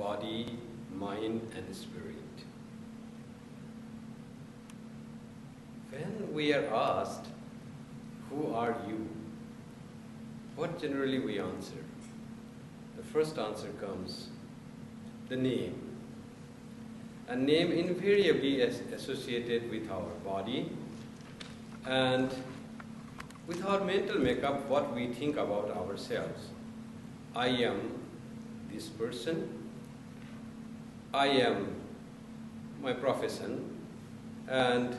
body, mind and spirit. When we are asked, who are you? What generally we answer? The first answer comes, the name. A name invariably is associated with our body and with our mental makeup, what we think about ourselves. I am this person. I am my profession, and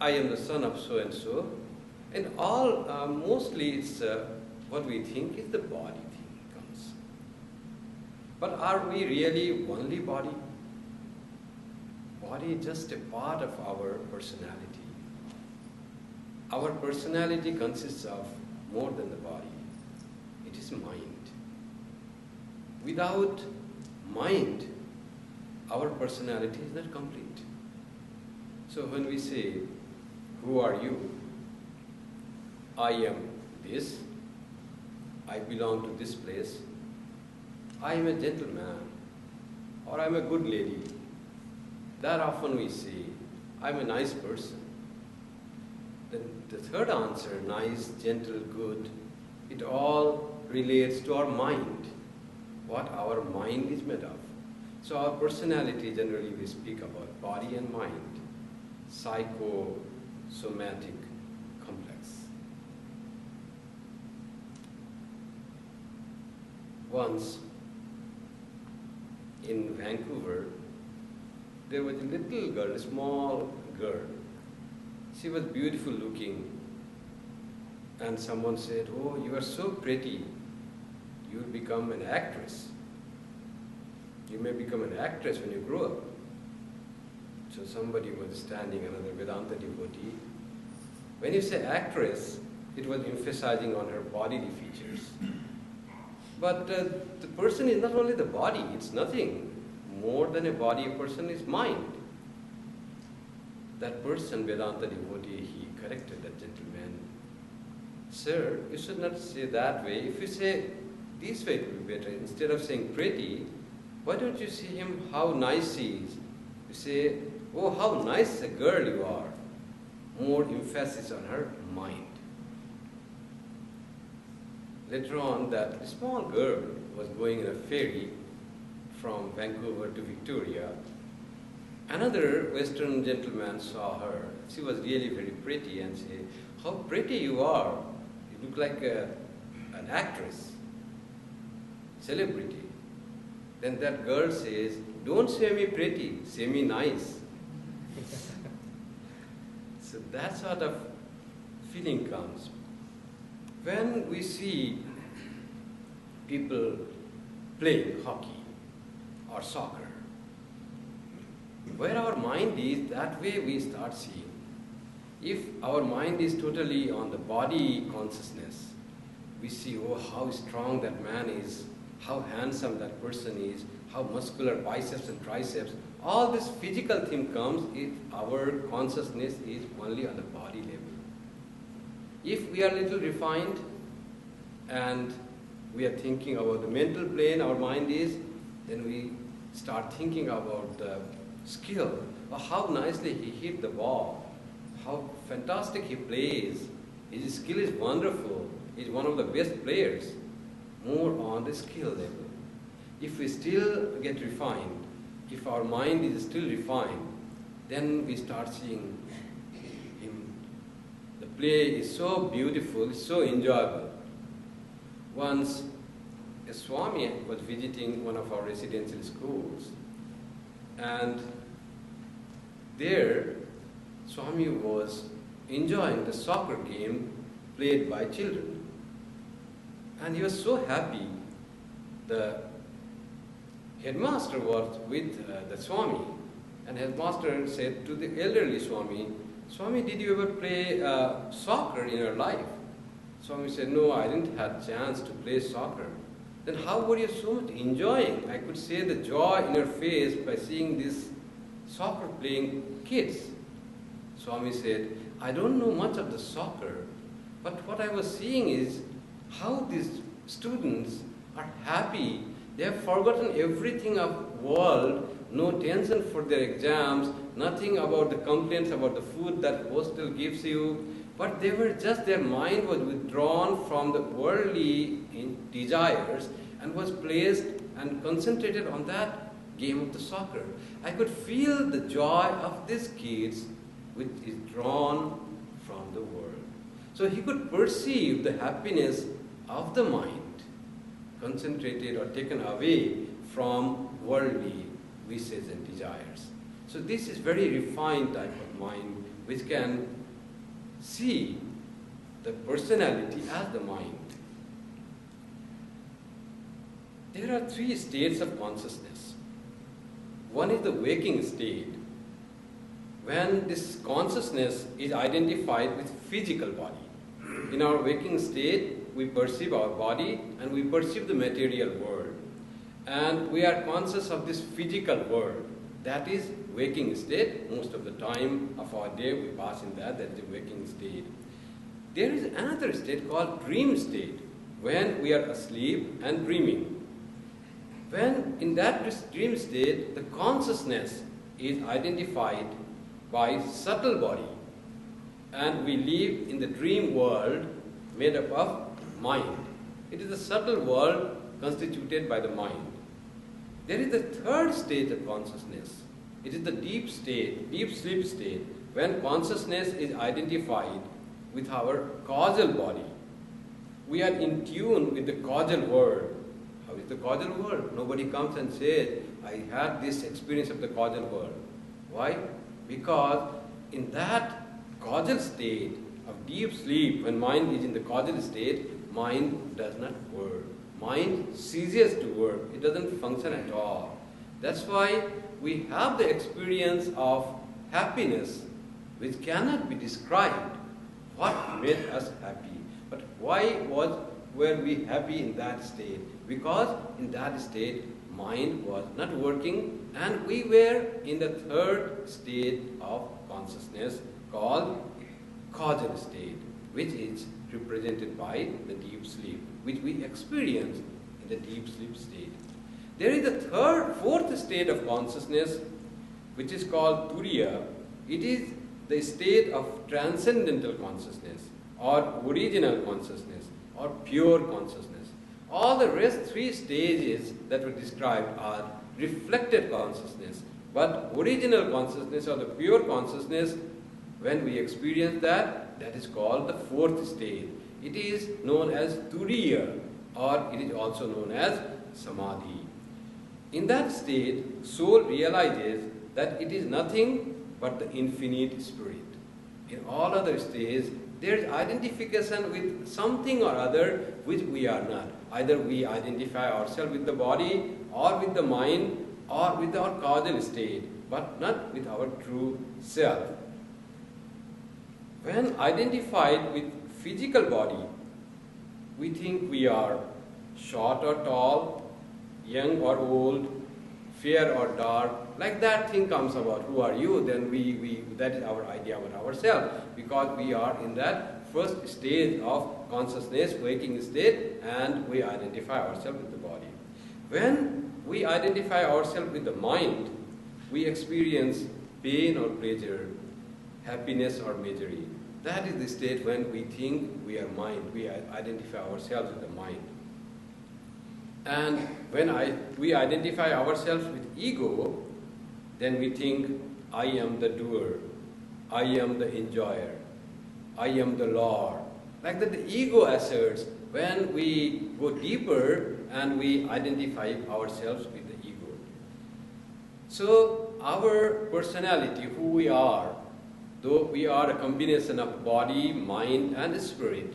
I am the son of so and so. And all, mostly it's what we think is the body thing comes. But are we really only body? Body is just a part of our personality. Our personality consists of more than the body. It is mind. Without mind, our personality is not complete. So when we say, who are you? I am this. I belong to this place. I am a gentleman, or I am a good lady. That often we say, I am a nice person. Then the third answer, nice, gentle, good, it all relates to our mind, what our mind is made of. So our personality, generally we speak about body and mind, psychosomatic complex. Once in Vancouver, there was a little girl, a small girl. She was beautiful looking. And someone said, oh, you are so pretty. You will become an actress. You may become an actress when you grow up. So somebody was standing, another Vedanta devotee. When you say actress, it was emphasizing on her bodily features. But the person is not only the body, it's nothing more than a body. A person is mind. That person, Vedanta devotee, he corrected that gentleman. Sir, you should not say that way. If you say this way, it would be better. Instead of saying pretty, why don't you see him how nice he is? You say, oh, how nice a girl you are. More emphasis on her mind. Later on, that small girl was going in a ferry from Vancouver to Victoria. Another Western gentleman saw her. She was really very pretty and said, how pretty you are. You look like an actress, celebrity. Then that girl says, don't say me pretty, say me nice. So that sort of feeling comes. When we see people playing hockey or soccer, where our mind is, that way we start seeing. If our mind is totally on the body consciousness, we see, oh, how strong that man is, how handsome that person is, how muscular biceps and triceps. All this physical thing comes if our consciousness is only on the body level. If we are a little refined and we are thinking about the mental plane, our mind is, then we start thinking about the skill, or how nicely he hit the ball, how fantastic he plays, his skill is wonderful, he's one of the best players, more on the skill level. If we still get refined, if our mind is still refined, then we start seeing him. The play is so beautiful, it's so enjoyable. Once, a Swami was visiting one of our residential schools, and there, Swami was enjoying the soccer game played by children. And he was so happy. The headmaster was with the Swami, and headmaster said to the elderly Swami, Swami, did you ever play soccer in your life? Swami said, no, I didn't have a chance to play soccer. Then how were you so much enjoying? I could see the joy in your face by seeing these soccer playing kids. Swami said, I don't know much of the soccer, but what I was seeing is how these students are happy They have forgotten everything of world, no tension for their exams, nothing about the complaints about the food that hostel gives you, but they were just, their mind was withdrawn from the worldly desires and was placed and concentrated on that game of the soccer. I could feel the joy of these kids which is drawn from the world. So he could perceive the happiness of the mind concentrated or taken away from worldly wishes and desires. So this is very refined type of mind which can see the personality as the mind. There are three states of consciousness. One is the waking state, when this consciousness is identified with physical body. In our waking state, we perceive our body and we perceive the material world. And we are conscious of this physical world. That is waking state. Most of the time of our day we pass in that is the waking state. There is another state called dream state, when we are asleep and dreaming. When in that dream state, the consciousness is identified by subtle body, and we live in the dream world made up of mind. It is a subtle world constituted by the mind. There is the third state of consciousness. It is the deep state, deep sleep state, when consciousness is identified with our causal body. We are in tune with the causal world. How is the causal world? Nobody comes and says, I had this experience of the causal world. Why? Because in that causal state of deep sleep, when mind is in the causal state, mind does not work. Mind ceases to work. It doesn't function at all. That's why we have the experience of happiness which cannot be described. What made us happy? But why were we happy in that state? Because in that state, mind was not working and we were in the third state of consciousness called causal state, which is represented by the deep sleep, which we experience in the deep sleep state. There is a fourth state of consciousness, which is called Turiya. It is the state of transcendental consciousness, or original consciousness, or pure consciousness. All the rest three stages that were described are reflected consciousness, but original consciousness or the pure consciousness, when we experience that, that is called the fourth state. It is known as Turiya, or it is also known as Samadhi. In that state, soul realizes that it is nothing but the infinite spirit. In all other states, there is identification with something or other which we are not. Either we identify ourselves with the body, or with the mind, or with our causal state, but not with our true self. When identified with physical body, we think we are short or tall, young or old, fair or dark. Like that thing comes about. Who are you? Then that is our idea about ourselves, because we are in that first stage of consciousness, waking state, and we identify ourselves with the body. When we identify ourselves with the mind, we experience pain or pleasure, happiness or misery. That is the state when we think we are mind. We identify ourselves with the mind. And when we identify ourselves with ego, then we think, I am the doer, I am the enjoyer, I am the Lord. Like that the ego asserts when we go deeper and we identify ourselves with the ego. So our personality, who we are, though we are a combination of body, mind and spirit,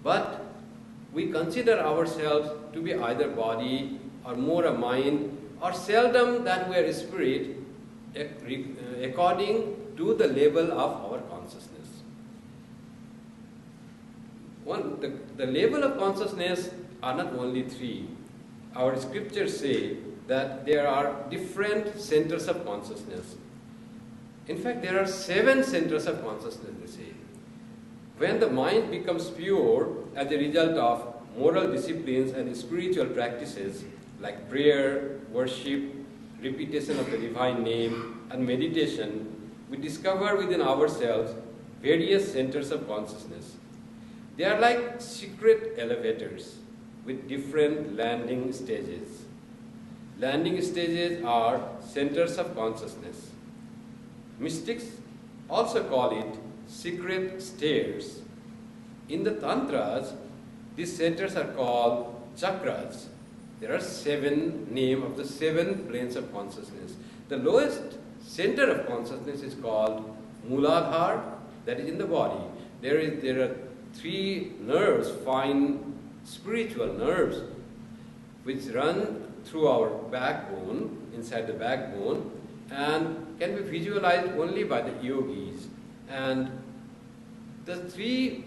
but we consider ourselves to be either body or more a mind, or seldom that we are a spirit, according to the level of our consciousness. The level of consciousness are not only three. Our scriptures say that there are different centers of consciousness. In fact, there are 7 centers of consciousness, they say. When the mind becomes pure as a result of moral disciplines and spiritual practices like prayer, worship, repetition of the divine name, and meditation, we discover within ourselves various centers of consciousness. They are like secret elevators with different landing stages. Landing stages are centers of consciousness. Mystics also call it secret stairs. In the Tantras, these centers are called chakras. There are 7 names of the 7 planes of consciousness. The lowest center of consciousness is called Mooladhara, that is in the body. There are 3 nerves, fine spiritual nerves, which run through our backbone, inside the backbone, and can be visualized only by the yogis. And the 3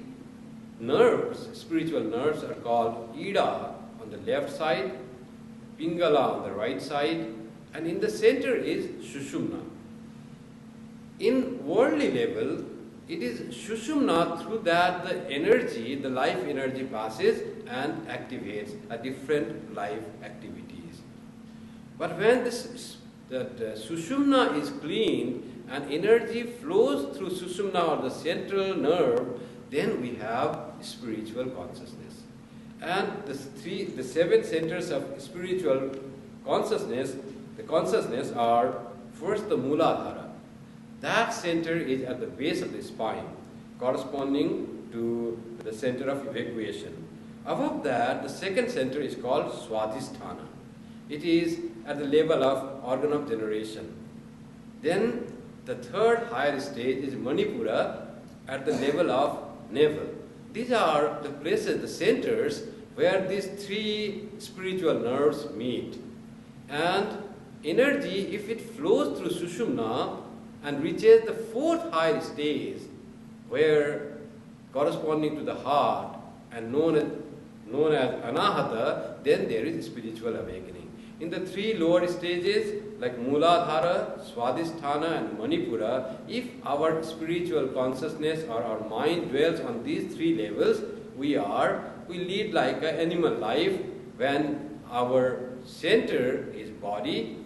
nerves, spiritual nerves, are called Ida on the left side, Pingala on the right side, and in the center is Sushumna. In worldly level, it is Sushumna, through that the energy, the life energy passes and activates a different life activities. But when Sushumna is clean and energy flows through Sushumna or the central nerve, then we have spiritual consciousness. And the 7 centers of spiritual consciousness, the consciousness are first the Mooladhara. That center is at the base of the spine, corresponding to the center of evacuation. Above that, the second center is called Swadhisthana. It is at the level of organ of generation. Then the third higher stage is Manipura at the level of navel. These are the places, the centers, where these 3 spiritual nerves meet. And energy, if it flows through Sushumna and reaches the 4th higher stage, where corresponding to the heart and known as Anahata, then there is spiritual awakening. In the 3 lower stages, like Mooladhara, Swadhisthana and Manipura, if our spiritual consciousness or our mind dwells on these 3 levels, we lead like an animal life when our center is body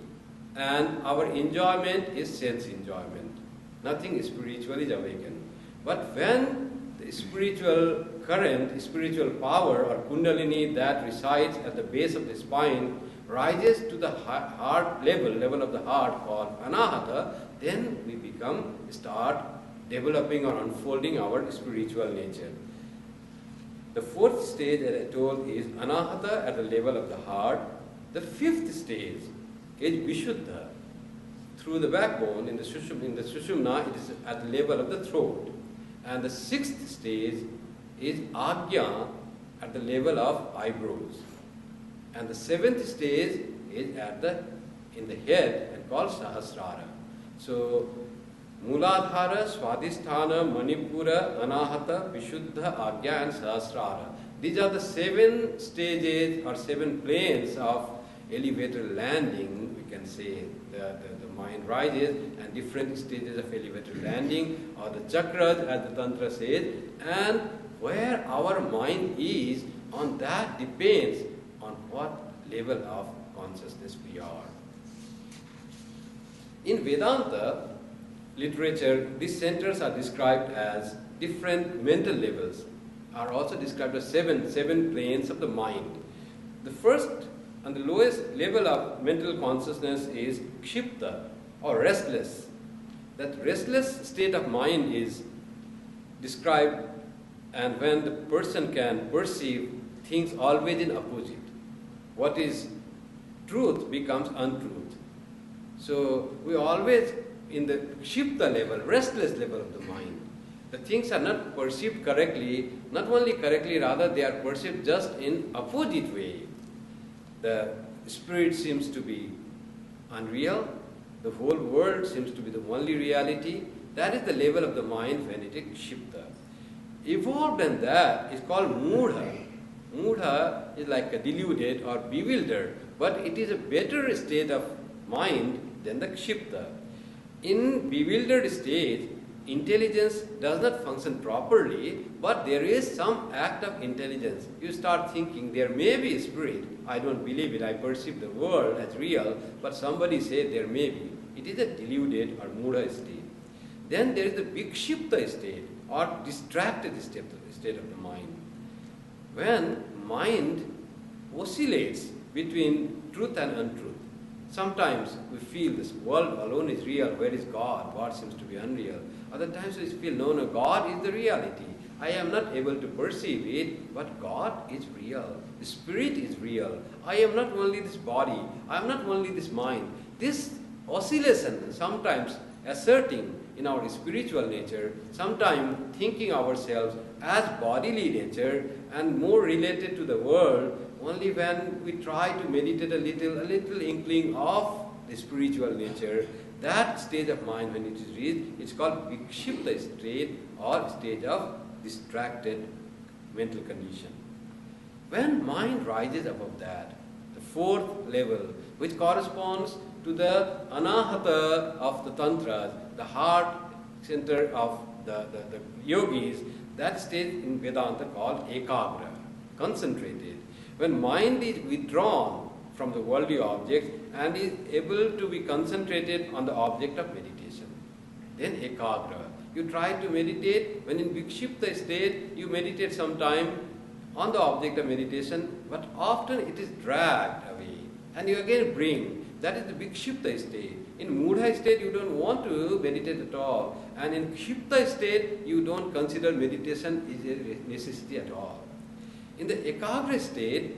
and our enjoyment is sense enjoyment. Nothing spiritual is awakened. But when the spiritual current, spiritual power or kundalini that resides at the base of the spine rises to the heart level of the heart called Anahata, then we start developing or unfolding our spiritual nature. The 4th stage, as I told, is Anahata at the level of the heart. The 5th stage is Vishuddha. Through the backbone, in the Sushumna, it is at the level of the throat. And the 6th stage is Agya at the level of eyebrows. And the 7th stage is in the head and called Sahasrara. So, Mooladhara, Swadhisthana, Manipura, Anahata, Vishuddha, Agya and Sahasrara. These are the 7 stages or 7 planes of elevator landing, we can say. The mind rises and different stages of elevator landing, or the chakras as the Tantra says, and where our mind is, on that depends on what level of consciousness we are. In Vedanta literature, these centers are described as different mental levels, are also described as seven planes of the mind. The first and the lowest level of mental consciousness is kshipta, or restless. That restless state of mind is described, and when the person can perceive things always in opposite. What is truth becomes untruth. So we always in the kshipta level, restless level of the mind. The things are not perceived correctly, not only correctly, rather they are perceived just in opposite way. The spirit seems to be unreal, the whole world seems to be the only reality. That is the level of the mind when it is kshipta. Evolved than that is called mudha. Mudha is like a deluded or bewildered, but it is a better state of mind than the kshipta. In bewildered state, intelligence does not function properly, but there is some act of intelligence. You start thinking there may be a spirit I don't believe it, I perceive the world as real, but somebody said there may be. It is a deluded or mudha state. Then there is the vikshipta state or distracted state of the mind. When mind oscillates between truth and untruth. Sometimes we feel this world alone is real, where is God? God seems to be unreal. Other times we feel, no, God is the reality. I am not able to perceive it, but God is real. The spirit is real. I am not only this body, I am not only this mind. This oscillation, sometimes asserting in our spiritual nature, sometimes thinking ourselves as bodily nature and more related to the world, only when we try to meditate a little inkling of the spiritual nature, that stage of mind when it is reached, it's called vikshipta state or stage of distracted mental condition. When mind rises above that, the fourth level, which corresponds to the anahata of the tantras, the heart center of the yogis, that stage in Vedanta called ekagra, concentrated. When mind is withdrawn from the worldly objects and is able to be concentrated on the object of meditation, then ekagra. You try to meditate, when in vikshipta state, you meditate sometime on the object of meditation, but often it is dragged away and you again bring. That is the vikshipta state. In mudha state, you don't want to meditate at all, and in kshipta state, you don't consider meditation is a necessity at all. In the ekagra state,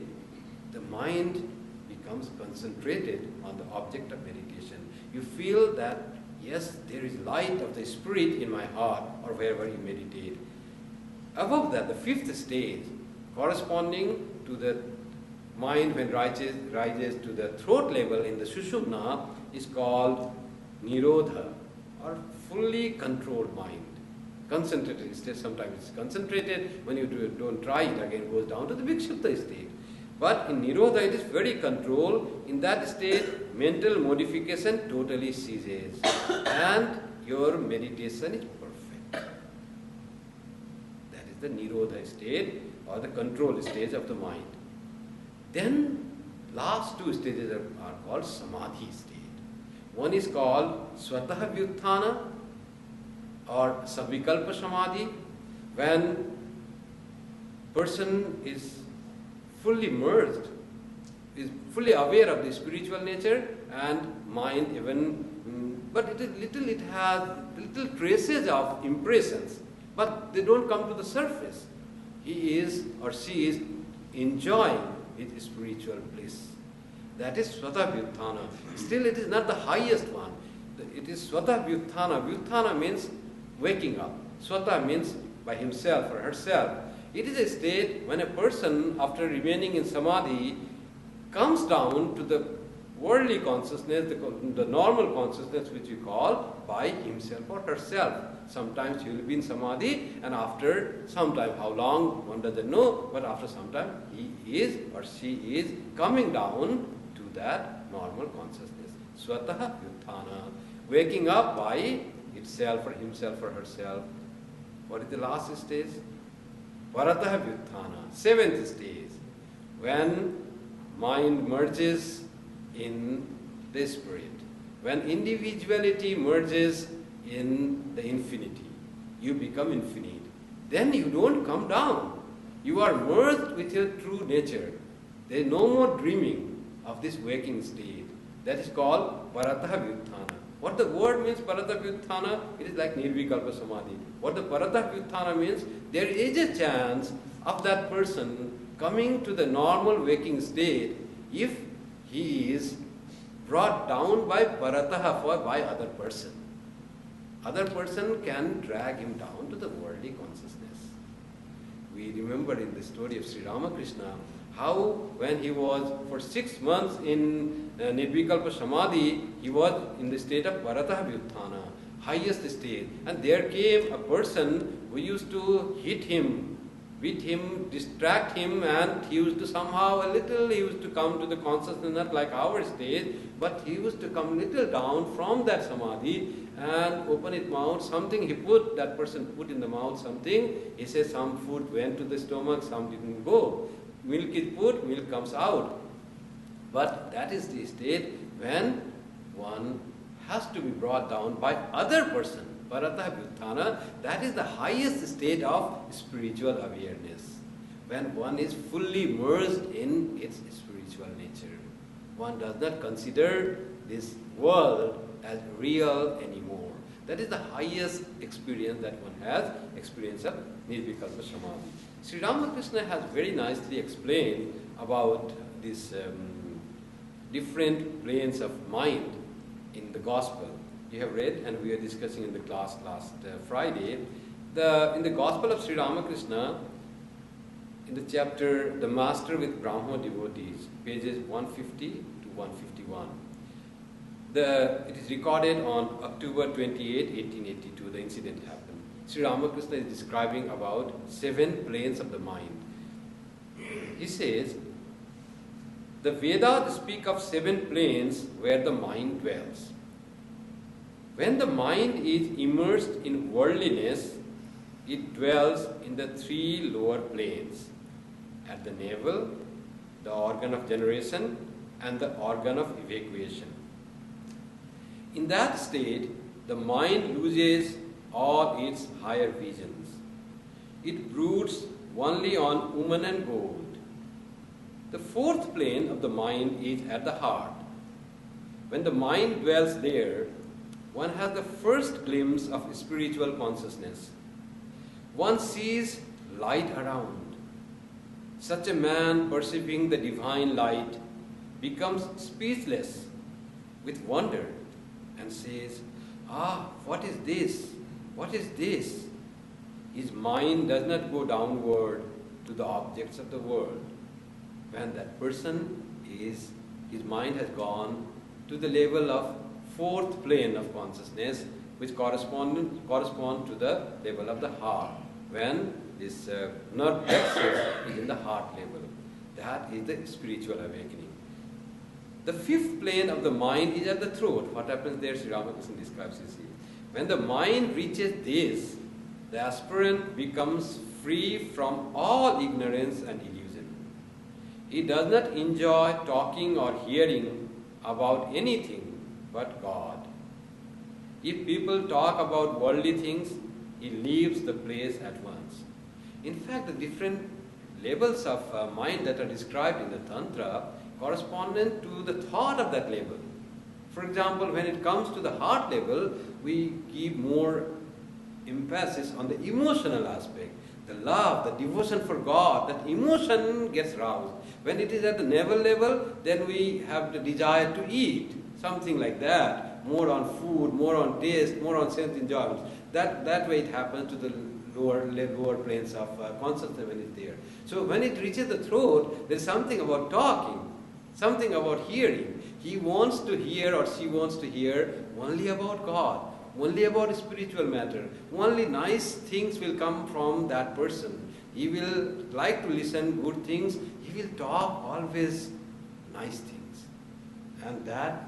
the mind becomes concentrated on the object of meditation. You feel that, yes, there is light of the spirit in my heart or wherever you meditate. Above that, the fifth stage, corresponding to the mind when rises to the throat level in the sushumna, is called nirodha or fully controlled mind. Concentrated state, sometimes it's concentrated, when you don't try it again, it goes down to the vikshipta state. But in nirodha it is very controlled. In that state, mental modification totally ceases and your meditation is perfect. That is the nirodha state or the control stage of the mind. Then last two stages are called samadhi state. One is called swataha vyutthana or savikalpa samadhi, when person is fully merged, is fully aware of the spiritual nature and mind even, but it has little traces of impressions, but they don't come to the surface. He is or she is enjoying his spiritual bliss. That is swata vyutthana. Still it is not the highest one. It is swata vyutthana. Vyutthana means waking up. Swata means by himself or herself. It is a state when a person, after remaining in samadhi, comes down to the worldly consciousness, the normal consciousness which we call by himself or herself. Sometimes he will be in samadhi, and after some time, how long, one doesn't know, but after some time, he is or she is coming down to that normal consciousness. Swataha vyutthana, waking up by itself or himself or herself. What is the last stage? Parataha vyutthana, seventh stage, when mind merges in the spirit, when individuality merges in the infinity, you become infinite. Then you don't come down. You are merged with your true nature. There is no more dreaming of this waking state. That is called parataha vyutthana. What the word means, parataha vyutthana, it is like nirvikalpa samadhi. What the parataha vyutthana means, there is a chance of that person coming to the normal waking state if he is brought down by parataha, by other person. Other person can drag him down to the worldly consciousness. We remember in the story of Sri Ramakrishna how when he was for 6 months in Nirvikalpa Samadhi, he was in the state of Parataha Vyutthana, highest state. And there came a person who used to hit him, beat him, distract him, and he used to somehow he used to come to the consciousness, not like our stage, but he used to come little down from that Samadhi and open his mouth. Something he put, that person put in the mouth something. He says some food went to the stomach, some didn't go. Milk is put, milk comes out. But that is the state when one has to be brought down by other person. Paratah Vyuthana, that is the highest state of spiritual awareness. When one is fully immersed in its spiritual nature. One does not consider this world as real anymore. That is the highest experience that one has, experience of Nirvikalpa Samadhi. Sri Ramakrishna has very nicely explained about these different planes of mind in the Gospel. You have read, and we were discussing in the class last Friday. In the Gospel of Sri Ramakrishna, in the chapter The Master with Brahmo Devotees, pages 150 to 151. It is recorded on October 28, 1882, the incident happened. Sri Ramakrishna is describing about 7 planes of the mind. He says, the Vedas speak of 7 planes where the mind dwells. When the mind is immersed in worldliness, it dwells in the 3 lower planes. At the navel, the organ of generation, and the organ of evacuation. In that state, the mind loses all its higher visions. It broods only on woman and gold. The 4th plane of the mind is at the heart. When the mind dwells there, one has the first glimpse of spiritual consciousness. One sees light around. Such a man perceiving the divine light becomes speechless with wonder and says, what is this? What is this? His mind does not go downward to the objects of the world. When that person his mind has gone to the level of 4th plane of consciousness, which correspond to the level of the heart. When this nerve plexus is in the heart level. That is the spiritual awakening. The 5th plane of the mind is at the throat. What happens there, Sri Ramakrishna describes, you see. When the mind reaches this, the aspirant becomes free from all ignorance and illusion. He does not enjoy talking or hearing about anything but God. If people talk about worldly things, he leaves the place at once. In fact, the different levels of mind that are described in the Tantra correspond to the thought of that level. For example, when it comes to the heart level, we give more emphasis on the emotional aspect. The love, the devotion for God, that emotion gets roused. When it is at the navel level, then we have the desire to eat, something like that. More on food, more on taste, more on sense enjoyment. That way it happens to the lower planes of consciousness when it's there. So when it reaches the throat, there is something about talking, something about hearing. He wants to hear or she wants to hear only about God, only about spiritual matter. Only nice things will come from that person. He will like to listen good things. He will talk always nice things. And that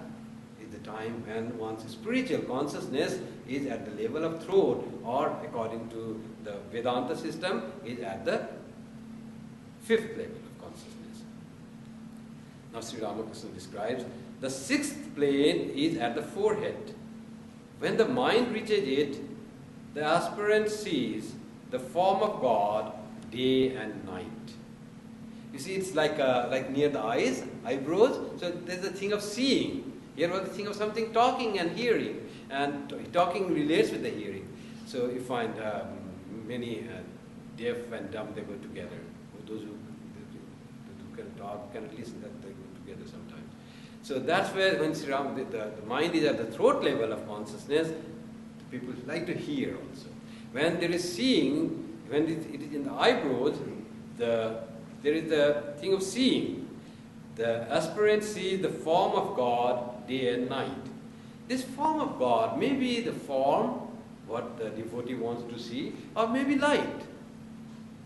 is the time when one's spiritual consciousness is at the level of throat, or according to the Vedanta system, is at the 5th level of consciousness. Now Sri Ramakrishna describes the 6th plane is at the forehead. When the mind reaches it, the aspirant sees the form of God day and night. You see, it's like near the eyes, eyebrows. So there's a thing of seeing. Here was the thing of something talking and hearing. And talking relates with the hearing. So you find many deaf and dumb, they go together. Those who can talk, cannot listen, that they go together sometimes. So that's where when Sri Ram, the mind is at the throat level of consciousness, people like to hear also. When there is seeing, when it is in the eyebrows, there is the thing of seeing. The aspirant sees the form of God day and night. This form of God may be the form what the devotee wants to see, or maybe light.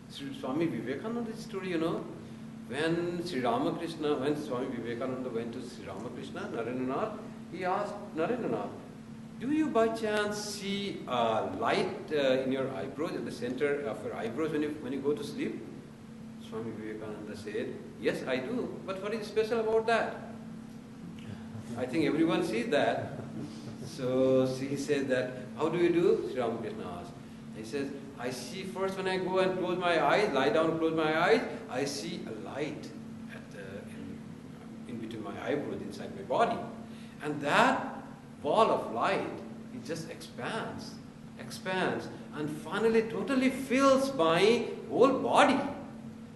Swami Vivekananda's story, when Swami Vivekananda went to Sri Ramakrishna, Narendranath, he asked Narendranath, do you by chance see a light in your eyebrows, at the center of your eyebrows when you go to sleep? Swami Vivekananda said, yes, I do. But what is special about that? I think everyone sees that. So he says that, how do you do? Sri Ramakrishna asked. He says, I see first when I go and close my eyes, lie down, close my eyes, I see a light in between my eyebrows, inside my body. And that ball of light, it just expands, and finally totally fills my whole body.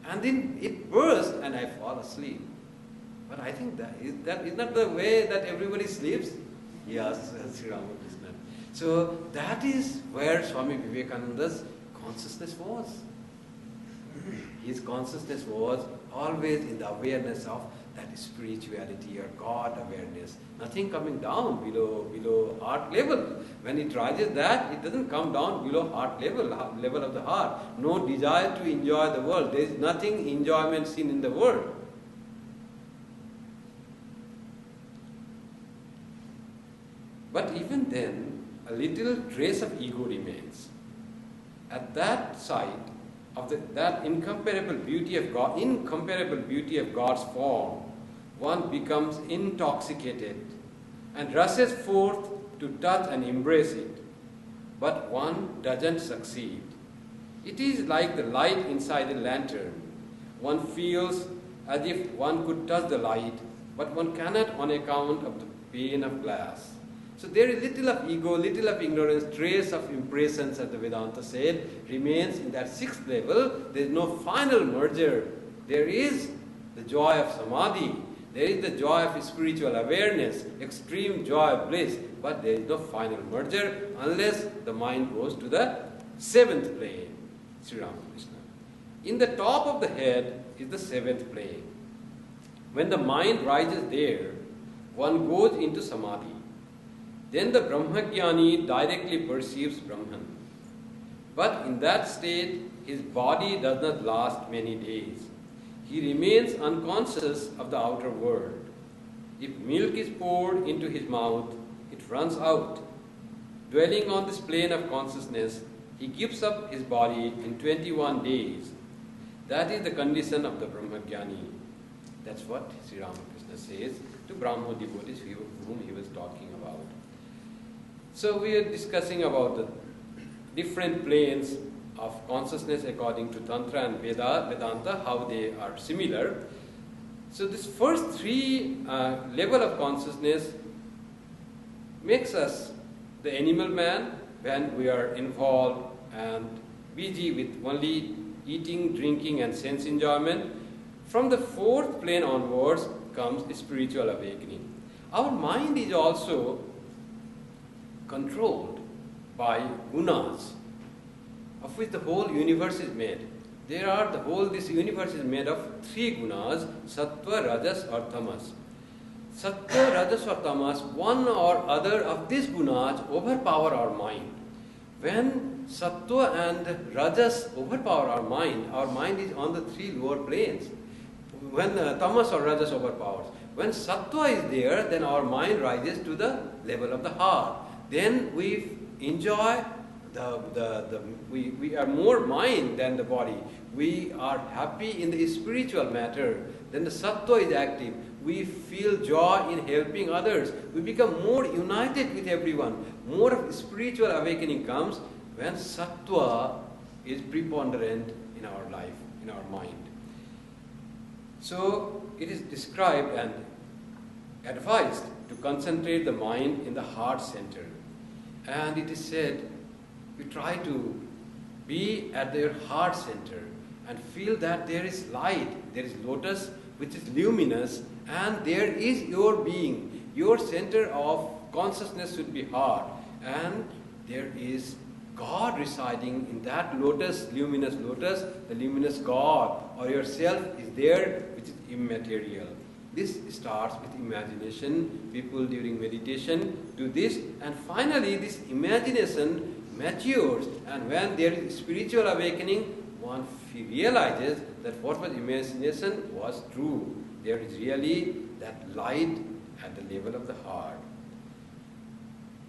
And then it bursts and I fall asleep. But I think that is not the way that everybody sleeps. Yes, Sri Ramakrishna. So that is where Swami Vivekananda's consciousness was. His consciousness was always in the awareness of that spirituality or God awareness. Nothing coming down below heart level. When it rises that, it doesn't come down below heart level of the heart. No desire to enjoy the world. There is nothing enjoyment seen in the world. But even then, a little trace of ego remains. At that sight of that incomparable beauty of God's form, one becomes intoxicated and rushes forth to touch and embrace it, but one doesn't succeed. It is like the light inside a lantern. One feels as if one could touch the light, but one cannot on account of the pane of glass. So there is little of ego, little of ignorance, trace of impressions, as the Vedanta said, remains in that sixth level. There is no final merger. There is the joy of samadhi. There is the joy of spiritual awareness, extreme joy of bliss. But there is no final merger unless the mind goes to the seventh plane, Sri Ramakrishna. In the top of the head is the seventh plane. When the mind rises there, one goes into samadhi. Then the Brahmagyani directly perceives Brahman. But in that state, his body does not last many days. He remains unconscious of the outer world. If milk is poured into his mouth, it runs out. Dwelling on this plane of consciousness, he gives up his body in 21 days. That is the condition of the Brahmagyani. That's what Sri Ramakrishna says to Brahmo devotees whom he was talking about. So we are discussing about the different planes of consciousness according to Tantra and Vedanta, how they are similar. So this first three level of consciousness makes us the animal man when we are involved and busy with only eating, drinking and sense enjoyment. From the fourth plane onwards comes spiritual awakening. Our mind is also controlled by gunas, of which the whole universe is made. This universe is made of three gunas, sattva, rajas or tamas. Sattva, rajas or tamas, one or other of these gunas overpower our mind. When sattva and rajas overpower our mind is on the three lower planes. When tamas or rajas overpowers. When sattva is there, then our mind rises to the level of the heart. Then we enjoy we are more mind than the body. We are happy in the spiritual matter. Then the sattva is active. We feel joy in helping others. We become more united with everyone. More of spiritual awakening comes when sattva is preponderant in our life, in our mind. So it is described and advised to concentrate the mind in the heart center. And it is said, you try to be at their heart center and feel that there is light, there is lotus which is luminous, and there is your being. Your center of consciousness should be heart, and there is God residing in that lotus, the luminous God, or yourself is there, which is immaterial. This starts with imagination. People during meditation do this, and finally this imagination matures, and when there is spiritual awakening, one realizes that what was imagination was true. There is really that light at the level of the heart.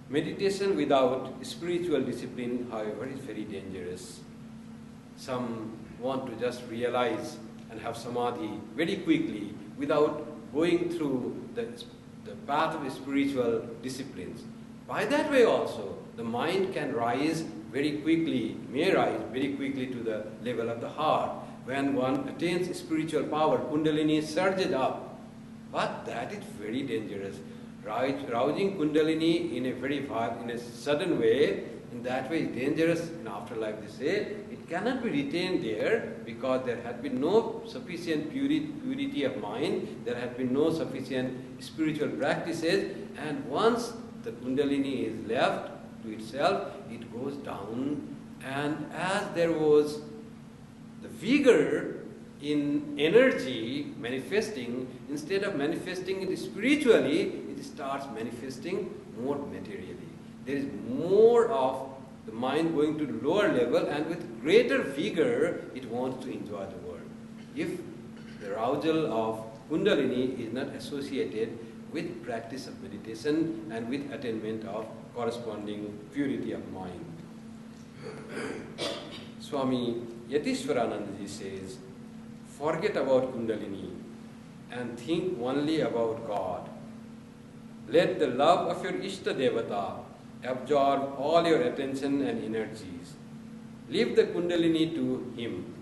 Meditation without spiritual discipline, however, is very dangerous. Some want to just realize and have samadhi very quickly without going through the the path of spiritual disciplines. By that way also, the mind can rise very quickly, may rise very quickly to the level of the heart. When one attains spiritual power, Kundalini surges up. But that is very dangerous. Rousing Kundalini in a sudden way, in that way is dangerous in afterlife, they say. It cannot be retained there because there had been no sufficient purity of mind, there had been no sufficient spiritual practices, and once the Kundalini is left to itself, it goes down, and as there was the vigor in energy manifesting, instead of manifesting it spiritually, it starts manifesting more materially. There is more of the mind going to the lower level, and with greater vigor it wants to enjoy the world. If the arousal of Kundalini is not associated with practice of meditation and with attainment of corresponding purity of mind. Swami Yatishwaranandaji says, forget about Kundalini and think only about God. Let the love of your Ishta Devata absorb all your attention and energies. Leave the Kundalini to Him.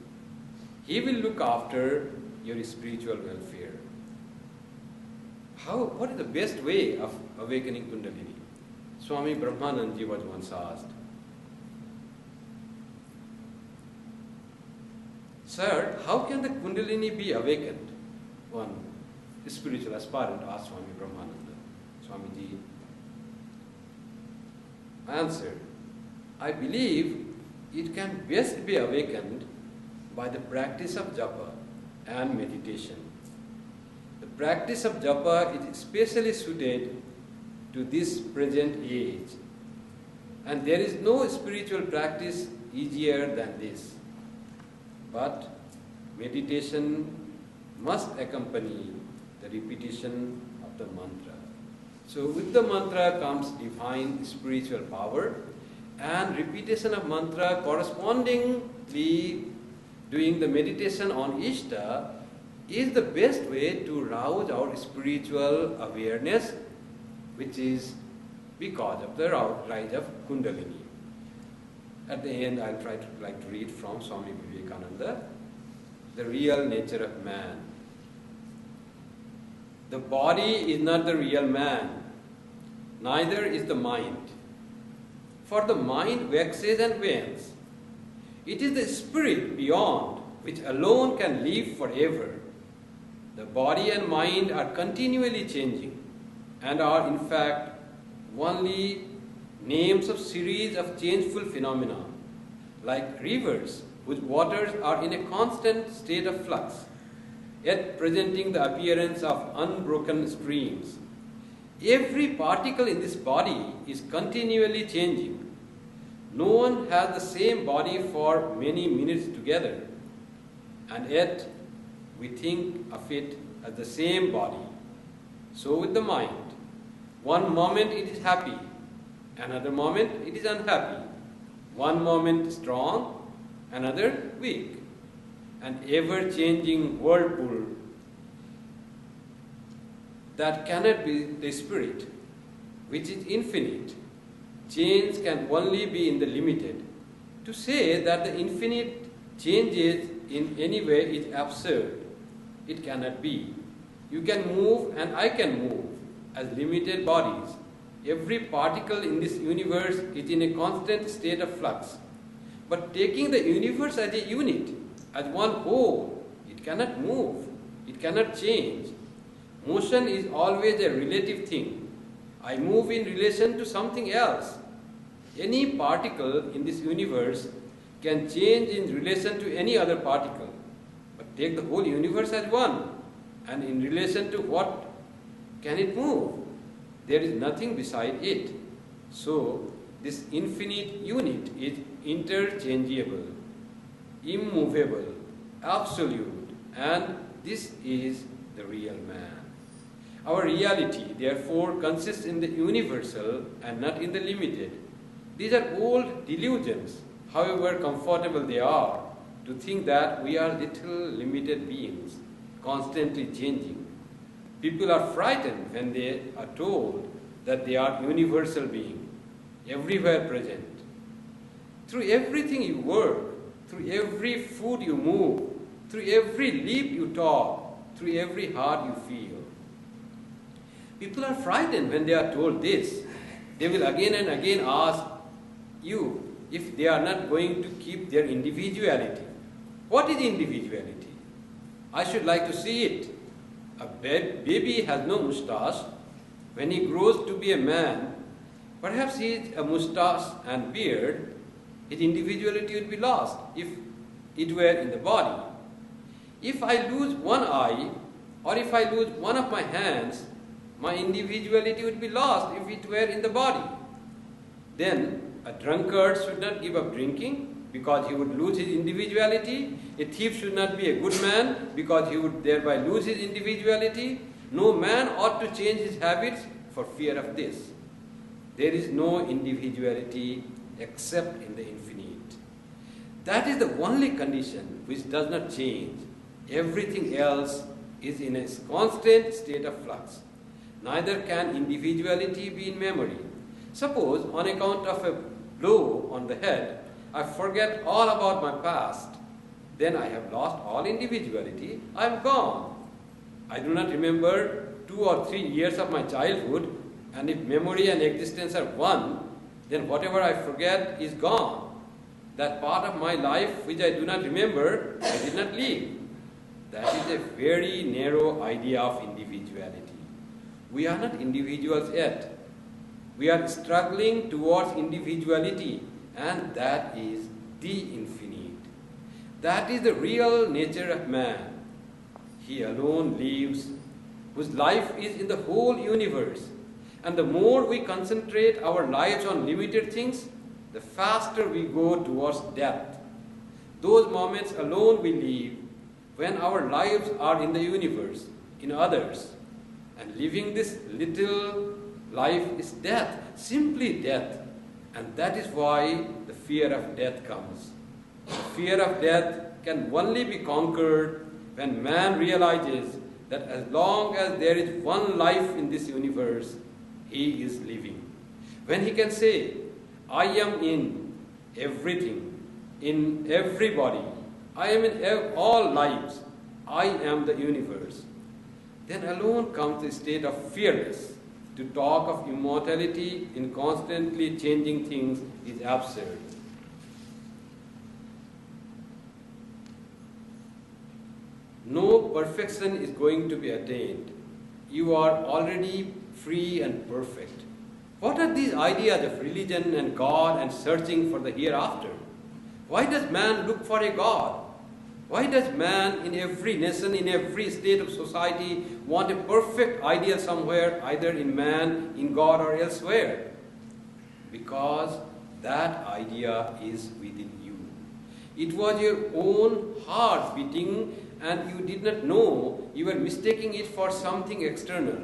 He will look after your spiritual welfare. What is the best way of awakening Kundalini? Swami Brahmanandaji was once asked, Sir, how can the Kundalini be awakened? One spiritual aspirant asked Swami Brahmananda. Swamiji answered, I believe it can best be awakened by the practice of japa and meditation. The practice of japa is especially suited to this present age, and there is no spiritual practice easier than this. But meditation must accompany the repetition of the mantra. So with the mantra comes divine spiritual power, and repetition of mantra correspondingly doing the meditation on Ishta is the best way to rouse our spiritual awareness, which is because of the rise of Kundalini. At the end, I'll like to read from Swami Vivekananda, the real nature of man. The body is not the real man, neither is the mind. For the mind waxes and wanes. It is the spirit beyond which alone can live forever. The body and mind are continually changing and are in fact only names of series of changeful phenomena, like rivers whose waters are in a constant state of flux, yet presenting the appearance of unbroken streams. Every particle in this body is continually changing. No one has the same body for many minutes together, and yet we think of it as the same body. So with the mind. One moment it is happy, another moment it is unhappy. One moment strong, another weak. An ever-changing whirlpool that cannot be the spirit, which is infinite. Change can only be in the limited. To say that the infinite changes in any way is absurd. It cannot be. You can move and I can move as limited bodies. Every particle in this universe is in a constant state of flux. But taking the universe as a unit, as one whole, it cannot move, it cannot change. Motion is always a relative thing. I move in relation to something else. Any particle in this universe can change in relation to any other particle. But take the whole universe as one, and in relation to what can it move? There is nothing beside it. So, this infinite unit is interchangeable, immovable, absolute, and this is the real man. Our reality, therefore, consists in the universal and not in the limited. These are old delusions, however comfortable they are, to think that we are little limited beings, constantly changing. People are frightened when they are told that they are universal being, everywhere present. Through everything you work, through every foot you move, through every lip you talk, through every heart you feel. People are frightened when they are told this. They will again and again ask you if they are not going to keep their individuality. What is individuality? I should like to see it. A baby has no moustache. When he grows to be a man, perhaps he has a moustache and beard. His individuality would be lost if it were in the body. If I lose one eye, or if I lose one of my hands, my individuality would be lost if it were in the body. Then a drunkard should not give up drinking because he would lose his individuality. A thief should not be a good man because he would thereby lose his individuality. No man ought to change his habits for fear of this. There is no individuality except in the infinite. That is the only condition which does not change. Everything else is in a constant state of flux. Neither can individuality be in memory. Suppose, on account of a blow on the head, I forget all about my past. Then I have lost all individuality. I am gone. I do not remember 2 or 3 years of my childhood, and if memory and existence are one, then whatever I forget is gone. That part of my life which I do not remember, I did not live. That is a very narrow idea of individuality. We are not individuals yet. We are struggling towards individuality, and that is the infinite. That is the real nature of man. He alone lives, whose life is in the whole universe. And the more we concentrate our lives on limited things, the faster we go towards death. Those moments alone we live when our lives are in the universe, in others. And living this little life is death, simply death. And that is why the fear of death comes. The fear of death can only be conquered when man realizes that as long as there is one life in this universe, he is living. When he can say, I am in everything, in everybody, I am in all lives, I am the universe, then alone comes the state of fearless. To talk of immortality in constantly changing things is absurd. No perfection is going to be attained. You are already free and perfect. What are these ideas of religion and God and searching for the hereafter? Why does man look for a God? Why does man in every nation, in every state of society want a perfect ideal somewhere, either in man, in God or elsewhere? Because that idea is within you. It was your own heart beating and you did not know, you were mistaking it for something external.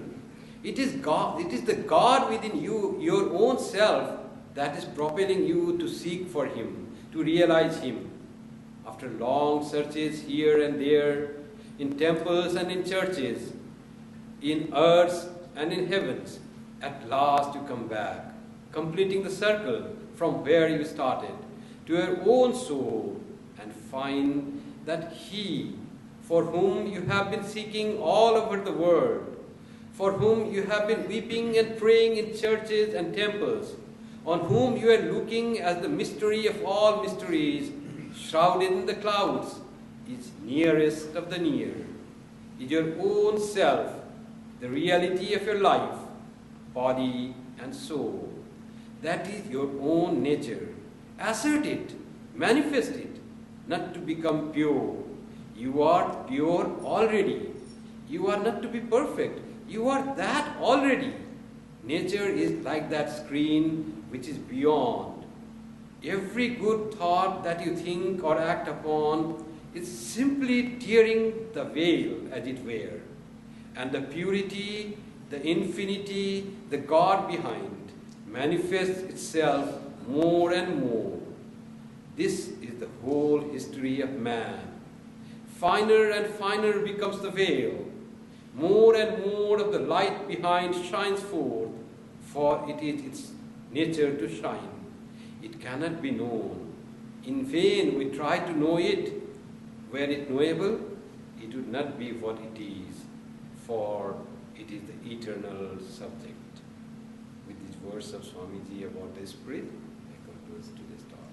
It is God, it is the God within you, your own self, that is propelling you to seek for Him, to realize Him. After long searches here and there, in temples and in churches, in earths and in heavens, at last you come back, completing the circle from where you started, to your own soul, and find that He, for whom you have been seeking all over the world, for whom you have been weeping and praying in churches and temples, on whom you are looking as the mystery of all mysteries, shrouded in the clouds, is nearest of the near, is your own self, the reality of your life, body and soul. That is your own nature. Assert it, manifest it, not to become pure. You are pure already. You are not to be perfect. You are that already. Nature is like that screen which is beyond. Every good thought that you think or act upon is simply tearing the veil, as it were. And the purity, the infinity, the God behind manifests itself more and more. This is the whole history of man. Finer and finer becomes the veil. more and more of the light behind shines forth, for it is its nature to shine. It cannot be known. In vain we try to know it. Were it knowable, it would not be what it is, for it is the eternal subject. With these words of Swamiji about the spirit, I conclude today's talk.